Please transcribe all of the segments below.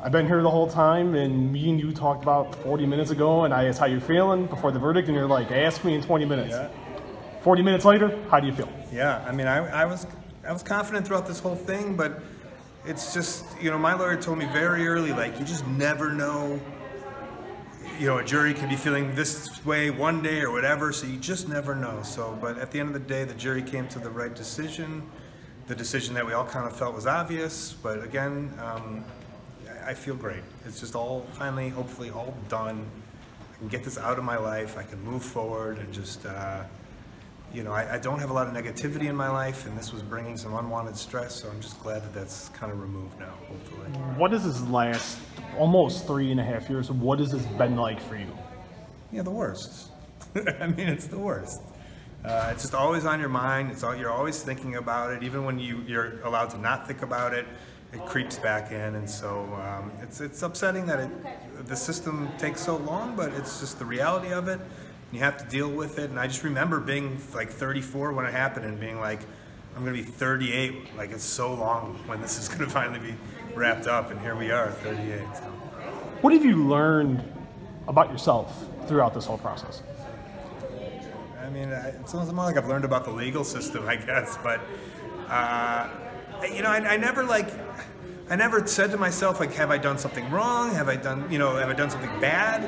I've been here the whole time, and me and you talked about 40 minutes ago, and I asked how you're feeling before the verdict, and you're like, ask me in 20 minutes. Yeah. 40 minutes later, how do you feel? Yeah, I mean, I was confident throughout this whole thing, but it's just, you know, my lawyer told me very early, like, you just never know. You know, a jury could be feeling this way one day or whatever, so you just never know. So, but at the end of the day, the jury came to the right decision, the decision that we all kind of felt was obvious. But again, I feel great. It's just all finally, hopefully, all done. I can get this out of my life. I can move forward and just, you know, I don't have a lot of negativity in my life, and this was bringing some unwanted stress. So I'm just glad that that's kind of removed now, hopefully. What is this last almost 3.5 years? What has this been like for you? Yeah, the worst. I mean, it's the worst. It's just always on your mind. You're always thinking about it. Even when you're allowed to not think about it, it creeps back in. And so it's upsetting that the system takes so long, but it's just the reality of it. You have to deal with it. And I just remember being like 34 when it happened and being like, I'm going to be 38. Like, it's so long when this is going to finally be wrapped up. And here we are, 38. So. What have you learned about yourself throughout this whole process? I mean, it's almost more like I've learned about the legal system, I guess. But, you know, I never said to myself, like, have I done something wrong? Have I done something bad?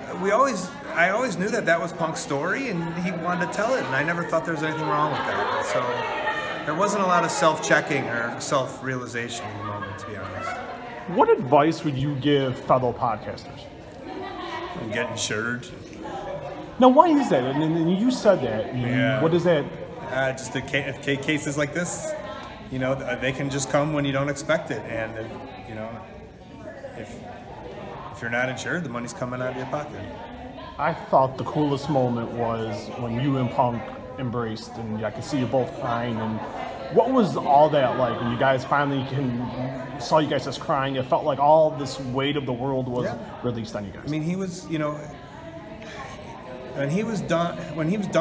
I always knew that was Punk's story, and he wanted to tell it, and I never thought there was anything wrong with that. So there wasn't a lot of self-checking or self-realization in the moment, to be honest. What advice would you give fellow podcasters? And get insured. Now, why is that? And you said that. Yeah. What is that? Just cases like this, you know, they can just come when you don't expect it, and you know, if you're not insured, the money's coming out of your pocket. I thought the coolest moment was when you and Punk embraced, and I could see you both crying. And what was all that like when you guys finally saw you guys just crying? It felt like all this weight of the world was released on you guys. I mean, he was, you know, when he was done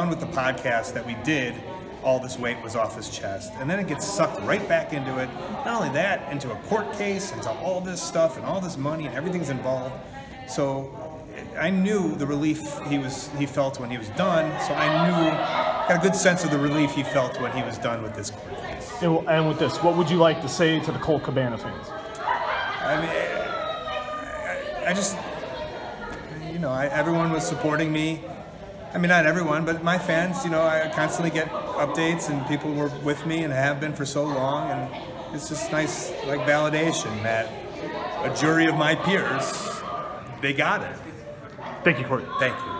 with the podcast that we did, all this weight was off his chest, and then it gets sucked right back into it. Not only that, into a court case, into all this stuff and all this money and everything's involved. So I knew the relief he felt when he was done. So I got a good sense of the relief he felt when he was done with this court case. And with this, what would you like to say to the Colt Cabana fans? I mean, I just, you know, everyone was supporting me. I mean, not everyone, but my fans, you know, I constantly get updates, and people were with me and have been for so long, and it's just nice, like, validation that a jury of my peers, they got it. Thank you, Court. Thank you.